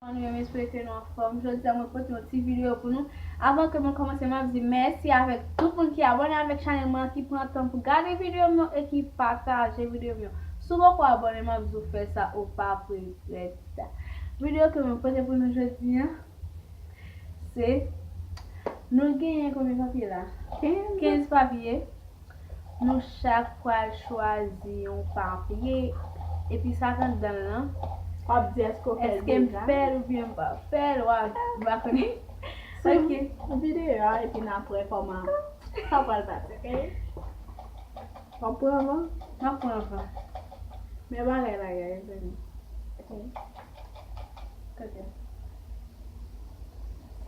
Nous espérons que nous en forme. Je dis à mon pote une petite vidéo pour nous. Avant que nous commencions, je dis merci avec tout le monde qui est abonné avec la chaîne, qui prend le temps pour regarder la vidéo et qui partage la vidéo. Si vous êtes abonné, vous faites ça ou pas pour la vidéo que je poste pour nous aujourd'hui, c'est nous gagnons combien de papiers là? 15 papiers. Nous chaque fois choisir un papier et puis ça quand dans là. Est-ce que me fait ou bien pas faire ou va connaître? Ok. Vidéo et puis après comment ça va le passer, ok? Comprends? Non, pour l'enfant. Mais voilà là, guys. Ok. Ok.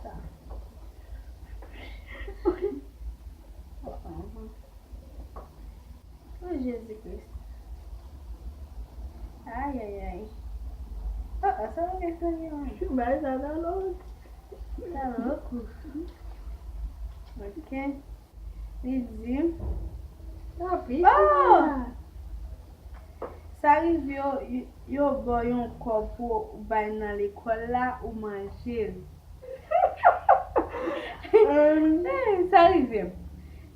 Ça. Oh Jésus-Christ. Aïe aïe aïe. Ah, ça va être bien. Ben ça dans l'autre. Ça va beaucoup. Ok. Il dit. Tapi. Oh! Ça arrive yo boy un corps pour bay dans l'école là ou manger. Ça arrive.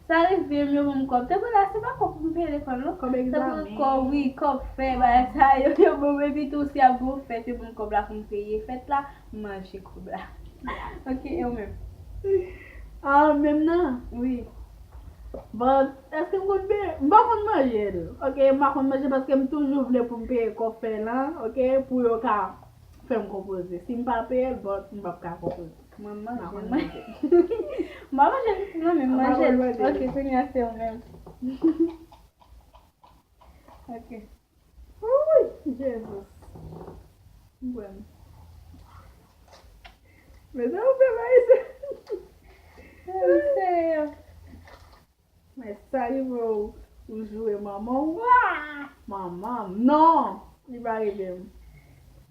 Ça arrive mieux pour me corps. C'est pas pour me payer l'école non. Comme C'est examen. pour corps oui, corps fait bah ça yo bon baby tout si a bon fait c'est pour me corps là pour me payer. Faites là manger corps là. OK, et au même. Ah, même non. Oui. Bon, est-ce que vous pouvez manger? Ok, je vais manger parce que je toujours voulu pour me payer le café là, ok, pour faire me composer. Si je ne pas payer, je ne vais pas composer. Maman, maman, non mais manger. OK, c'est bien c'est au même. OK. Ui, Jesus. Bueno. Mas eu vou pegar isso. Sério. Mas saiu o joelho, mamão. Mamão, não. E vai ver.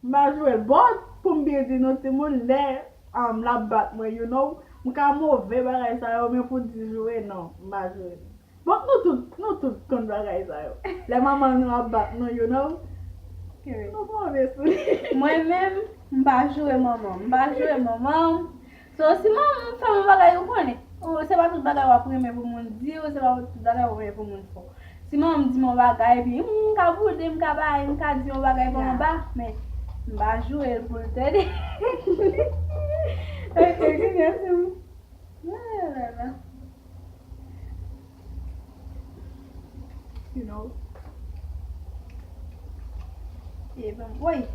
Mas joelho, bota para um beijo no teu mulher. La bat moi, you know. Mka mauvais bagay sa yo, men pou di joue, non. Mba joue. Bon, nou tout kon bagay sa yo. Le maman nou a bat nou, you know. Nou mauvais sou. Moi-même, mba jouer maman. So si maman fait mon bagay yo connaît. C'est pas tout bagay ou après pour mon dire, c'est pas tout bagay ou pour mon faux. Si maman me dit mon bagay puis m'ka boude, m'ka bail, m'ka di mon bagay pour mon ba, mais mba jouer pour t'aider. Ok, merci. Là. You know. Et bon, oui.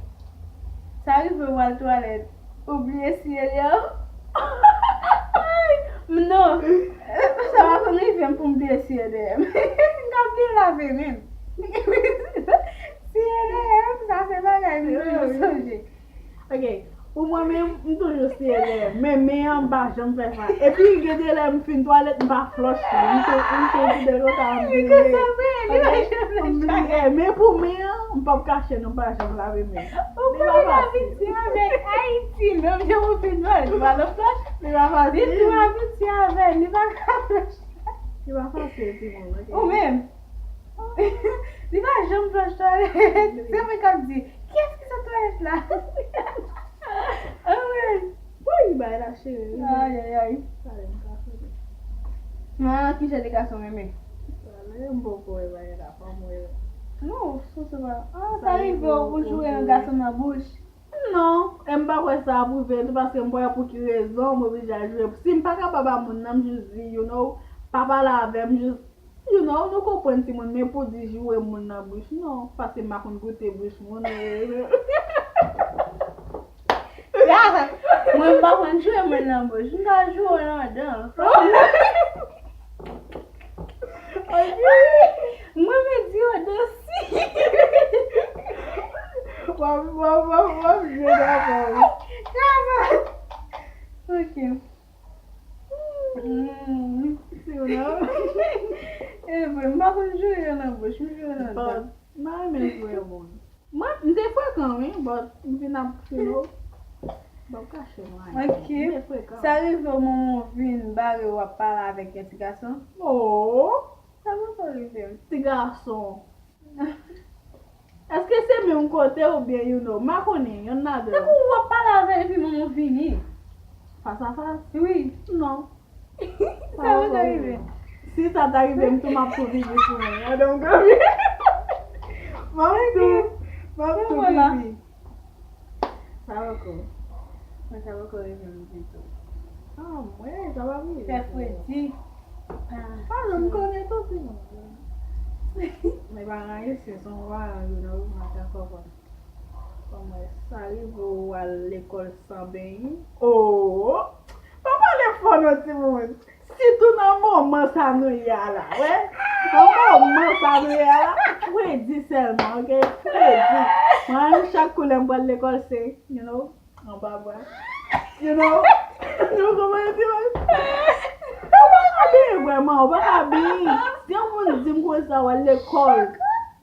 Ça arrive à la toilette. Oubliez si elle est là. Non. Ça va qu'on arrive pour oublier si elle est. Oublier la vie même. Si elle est, ça c'est pas grave. Ok. Ou mwen men, m toujou si ele, men an ba jom fè fa. E pi gede le m fin toalet m ba flush ki. M te de rota an bilye. Men pou men, m pa kache nou ba jom lave men. Ou pou la viti avec Haïti, même je vous fais noir, tu vas le flash. Li va fasi. Dis tu vas viti avec, il va flash. Li va fasi ti moun, ok? Ou même. Il va jamais flash toilette. C'est moi qui dis, qu'est-ce que cette toilette là? Ah ouais. Woy, bay la chere. Aïe. Sale m ka fè. Maman qui j'ai des garçons aimés. Sale m pou kowe bay la pa mwen. Non, ça va. Ah, ça arrive pour jouer un garçon dans la bouche. Non, m pa kwe sa pou fè, tout paske m pou ki rezon m oblige a jwe. Si m pa ka papa moun nan m jous di, you know, papa la avem jous, you know, nou kompwen si moun, men pou di jwe moun nan bouche, non, paske m bakon gote bouche moun. Moi, je ne vais pas jouer dans bouche. Je vais jouer là-dedans. Moi, je dis au-dessus. Waw, jwe d'abord. Ok. Si you know? Eh, je ne vais pas jouer dans la bouche. Je vais jouer là-dedans. Mwen men jwe moun. Mwen de fwe kan men, but mwen fin ap, you know, ba kache mwen. Ok. Ça arrive au moment où une barre ou à parler avec un petit garçon. Oh, Ça va pas arriver. ti garçon. Est-ce que c'est même côté ou bien, you know, ma connais, y'en a deux. C'est pour vous parler avec lui, maman fini. Face à face? Oui. Non. Ça va t'arriver. Si ça t'arrive, je m'a profité sur moi. Donc, Voilà. Ça va quoi? Ça va corriger un petit peu. Ah, ouais, ça va bien. C'est fouetté. Ah, je me connais tout, c'est bon. Mais parents ici sont là, you know, comme ça arrive à l'école sans bain. Oh! Papa les fun aussi, mon. Si tout dans moment ça nous y a là, ouais? Au moment ça nous y a là, oui, dis seulement, ok? Oui, dis. Moi, chaque couleur pour l'école, c'est, you know, on va voir. You know? Nous comment dire? Vraiment, on va bien. Si on dit que ça va à l'école,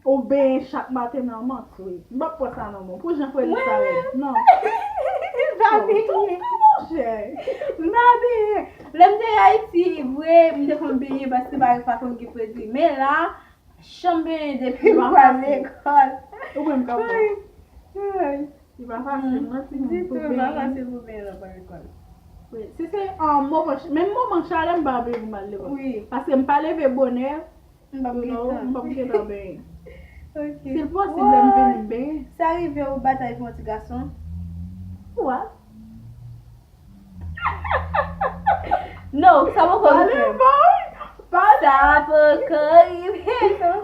ou bien chaque matin, non, oui. Je ne vais pas ça non, pour j'en fais ça. Non. Va bien. L'aime de Haïti, oui, je vais bien parce que c'est pas comme qui peut dire. Mais là, chambre depuis pour à l'école. Ou même comme ça. Oui. Il va facile, moi, si C'est vous tout, pouvez. va passer pour bien à l'école. Oui, si c'est un moment, même moment, je ne vais pas mal l'école. Oui. Parce que je ne pas lever bonheur, Je ne you know, je ne vais pas bien. Ok. C'est possible de venir bien. Ça arrive au bataille pour un petit garçon. What? Non, ça va pas Allez, arriver. boy! Pas Ça peut arriver.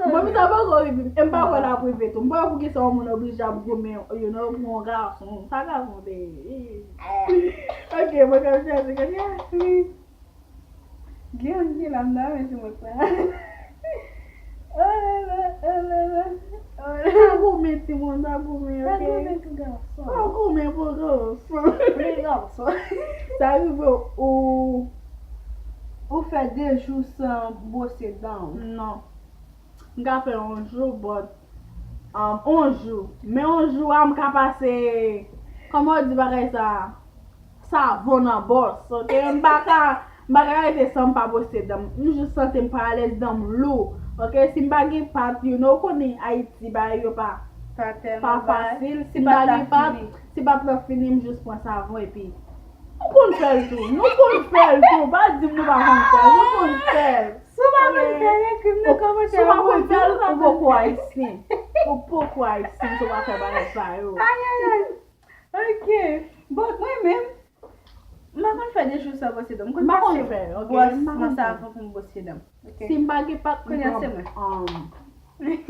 moi, je ne sais pas quoi arriver. Je ne sais pas quoi la privé. Je ne sais pas pour que ça soit obligé à gommer, you know, pour un garçon. Ça garçon, ok, moi, comme ça, c'est que Oui. Guillaume qui l'a amené, mais c'est moi pas. Oh là là, oh là là. Oh là là. ça gommer, tout le monde a gommer, Ça ok? gomme tout garçon. Ça gommer pour garçon. Les garçons. Ça arrive au... Ou fait 2 jours sans bosser dedans. Non. Je vais faire un jour, but... un jour. Mais un jour, je vais passer... Comment on dit pareil ça? Ça va dans boss, ok? Je ne vais pas arrêter sans pas bosser dedans. Je juste sens que je pas à l'aise dans l'eau. Ok? Si je ne vais pas, you know, qu'on est Haïti, bah, yo pas facile. Si je ne pas, si pas trop fini, je juste prends ça avant et puis... Nous pouvons faire tout. Nous pouvons faire tout. Pas dire nous pas faire. Nous pouvons faire. Souvent, on fait les crimes de comment tu as Souvent, on fait pourquoi ici. Pourquoi ici, on va faire ça. Aïe, aïe, aïe. Ok. Bon, moi-même, je vais faire des choses sans bosser dedans. Je vais faire, ok? Moi, ça avant pour me bosser dedans. Ok. Si je ne pas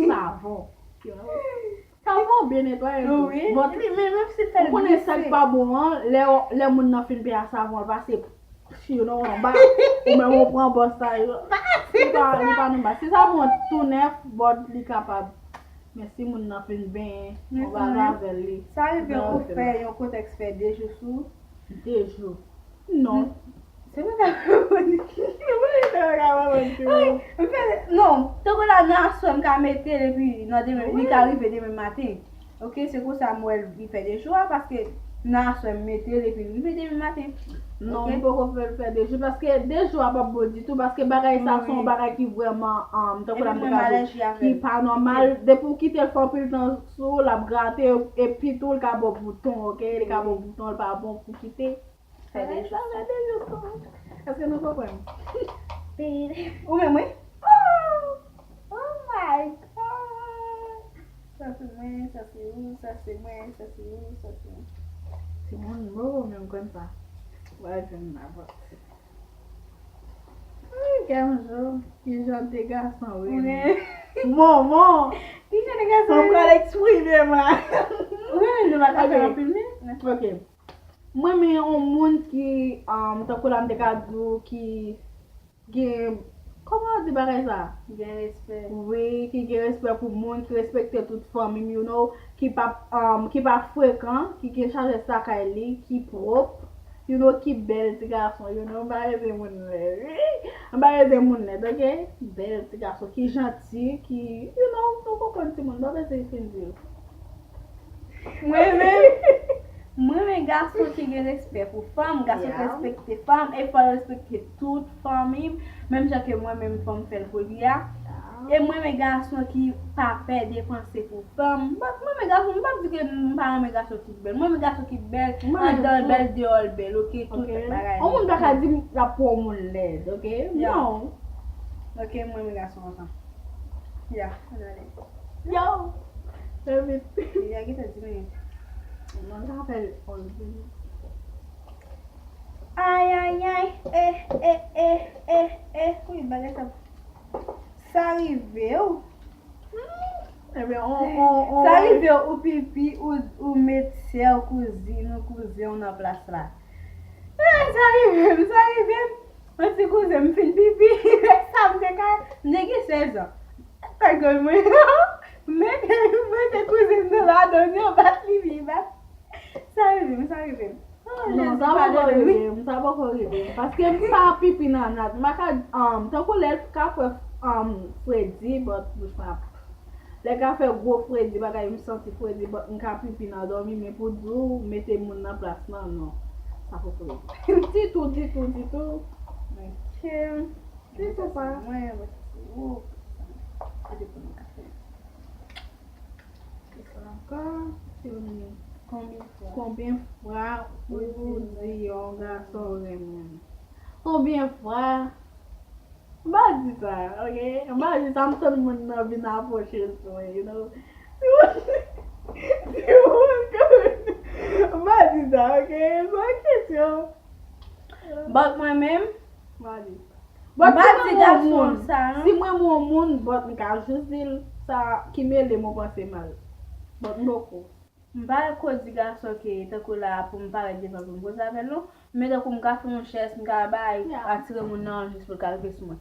savon. Savon bien nettoyé. Oui. Mais même si tu Vous connaissez ça pas bon, hein? Les gens n'ont fait un savon, passer sur en bas. Ou même on prend un boss ça. C'est pas nous bas. Si ça monte tout neuf, bon, il est capable. Mais si on n'a fait bien, on va laver les. Ça arrive pour faire un contexte fait 2 jours sous. 2 jours. Non. C'est vrai non, tant que la nation qu'a mettre et puis il arrive demain matin. OK, c'est pour ça moi il fait des choix parce que nation mettre et puis il fait demain matin. Non, on peut pas faire des jours parce que des jours pas bon du tout parce que bagaille ça sont bagaille qui vraiment tant que la qui pas normal depuis quitter le fond plus temps sous la gratter et puis tout le cabot bouton, OK, le cabot bouton pas bon pour quitter. Fait des jours. Est-ce que nous comprenons? Ou même oui. Oh my god. Ça c'est moi, ça c'est où, ça c'est moi, ça c'est où, ça c'est où. C'est mon numéro même comme ça. Ouais, je ne l'ai pas. Quel jour, qui genre de garçon, oui. Maman! Qui sont les garçons? On va l'exprimer, moi. Oui, nous va faire filmer. Ok. Moi, mais un monde qui, tant que l'âme de cadeau, qui, comment on dit pareil ça? Bien respect. Oui, qui a respect pour le monde, qui respecte toute famille, you know, qui pas fréquent, qui a chargé sa caille, qui propre, you know, qui belle petit garçon, you know, bah aider mon net, ok? Belle petit garçon, qui gentil, qui, you know, tout comprendre tout le monde, bah c'est fin dire. Moi, mes garçons qui ont respect pour femmes, garçons qui respectent femmes, et faut respecter toute famille, même si que moi-même femme fait pour lui. E mwen men gason ki pa pe depanse pou fam. Mwen men gason, mwen pa di ke mwen pa mwen gason ki bel. Mwen men gason ki bel, an dan bel de ol bel, ok? Tout bagay. On moun baka di la pou moun led, ok? Yeah. Non. Ok, mwen men gason ansan. Ya, anale. Yo! Ya, gita 10 minutes. Non ka fel 11 minutes. Ay, ay, ay. Oui, bagay sa. Sa rive ou? Sa rive ou pipi ou metse ou kouze ou nan plas la. Sa rive. Mwen se kouze m fin pipi. Sa mte ka nege 16 an. Kagol mwen. Mwen te kouze m nan la donye ou bat li viva. Sa rive. Non, sa pa ko rive. Paske m pa pipi nan nat. Maka, tanko let ka fe Freddy, but mwen pa. Le ka fe go Freddy, baka yon santi Freddy, but m ka pipi nan dormi, men pou djou, mette moun nan plas nan, non. Sa pa ko rive. Ditou. Ok. Ditou pa. Mwen, ou. Ade pou mwen kafe. Encore. Combien fois ou di yon garçon remen? Combien fois? Mba di sa, ok? Mba di sa, mton moun nan vin aposhe sou, you know? Mba di sa, ok? Mba kesyon. Bak mwen men, Mba di. si mwen moun, bot mi ka jusil sa ki me le mou panse mal. Bot mboko. mba ko di gason ke te ko la pou mpa reje pa pou mbo savel nou, men te ko mka fè mon ches, mka bay, atire moun nan jis pou kalpe sou mwen.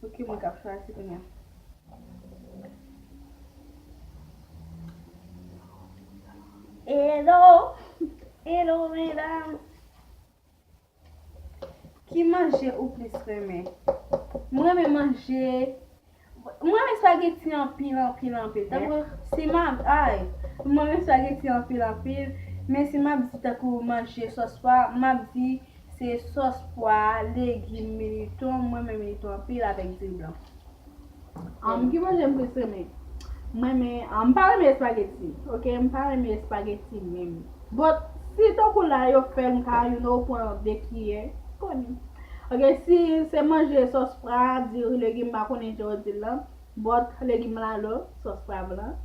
Ok, mwen kap chwasi pou mwen. Hello mesdames. Ki manje ou plis reme? Mwen men manje, mwen men spaghetti an pil. Tako, si mwen men spaghetti an pil, men si mwen di tako manje sos pa, mwen di se sos poa, legim, militon, mwen men militon an pil avèk di blanc. Ki manje m plis reme? Mwen pa reme spaghetti, ok? Mwen pa reme spaghetti men. But, si tako la yo fel ka, you know, pou an dekiye, koni. Ok, si se manje sos pra, di legim ba konen jodi lan, but legim la lo, sos pra blan,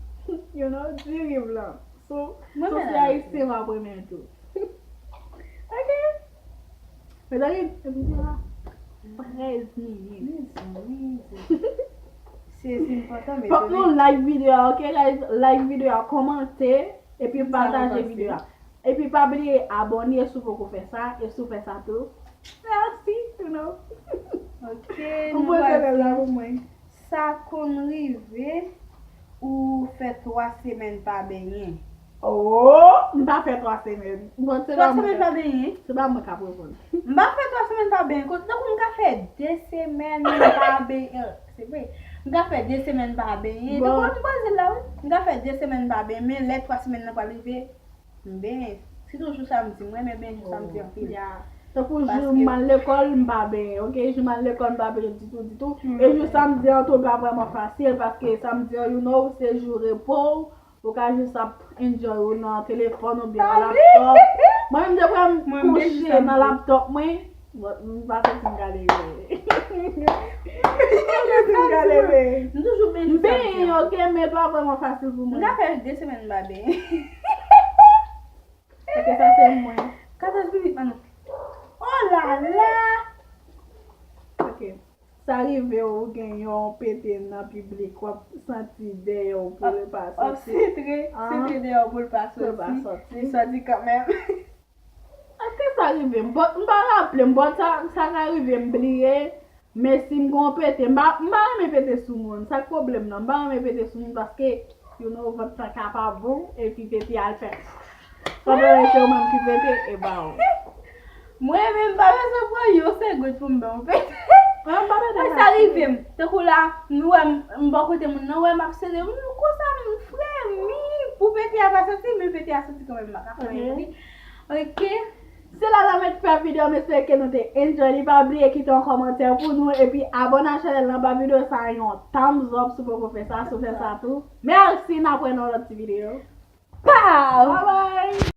you know, di blan. So, sos ya isi ma premen tou. Ok? Pe dali, video la, 13 minutes. C'est important, mais Fok nou like video, ok guys? Like video, komante, epi partaje video. Epi pa bli abonye sou pou kou fè sa, e sou fè sa tou. Merci, you know. Ok, On nou peut faire va la di, pou mwen. sa kon rive ou fè 3 semen pa benye. Oh, mba fè 3 semen. Bon, 3 semen pa benye? Se ba mwen ka propon. Mba fè 3 semen pa benye. Kote nou mka fè 2 semen pa benye. Se vre, mka fè 2 semen pa benye. Bon. Doko mba zil la ou? Mka fè 2 semen pa benye, men lè 3 semen nan pa rive, mbenye. Si toujou samdi, mwen men benye samdi an pil. Ya. Se pou jouman l'ekol mba ben, ok? Jouman l'ekol mba ben ditou. E jou samedi an tou ba vreman fasil, paske samedi an, you know, se jou repos, ou ka jou sa enjoy ou nan telefon ou bien nan laptop. Mwen mde pou m kouche nan laptop mwen, mba se sin gale ve. Mwen toujou benye Ben, samdi an. ok, men pa vreman fasil pou mwen. Mwen fè 2 semen mba benye. Eke sa se mwen. 14 minutes manou. Oh la la! Ok. Sa rive ou gen yon pete nan publik, wap santi de yon pou le pa soti. C'est très de yon pou le pa soti. Li soti kamem. Aske sa rive? Mba rappele, sa ka rive mbliye, men si mgon pete, mba reme pete sou moun. Sa problem nan, mba reme pete sou moun, paske, you know, vot sa kapabou, e pi pete al fe. Sa be rete ou menm ki pete, e ba ou. Mwen men pa mwen se pwa yo se gout pou mbe ou pete. Mwen pa pete Mwen sa rive, te kou la, mba kote moun nan wè mapsede, mwen kosa mwen fre mi pou pete a pa soti, mwen pete a soti kwen mwen baka. Ok, Se la nan met fè video, mè espère que nou te enjoy. Li pa oubliye ki ton kommentaire pou nou. Et puis abonne à chanel nan ba video sa yon thumbs up si pou fè ça, sou fè ça tout. Merci, nan pren nou lot ti video. Pow! Bye bye!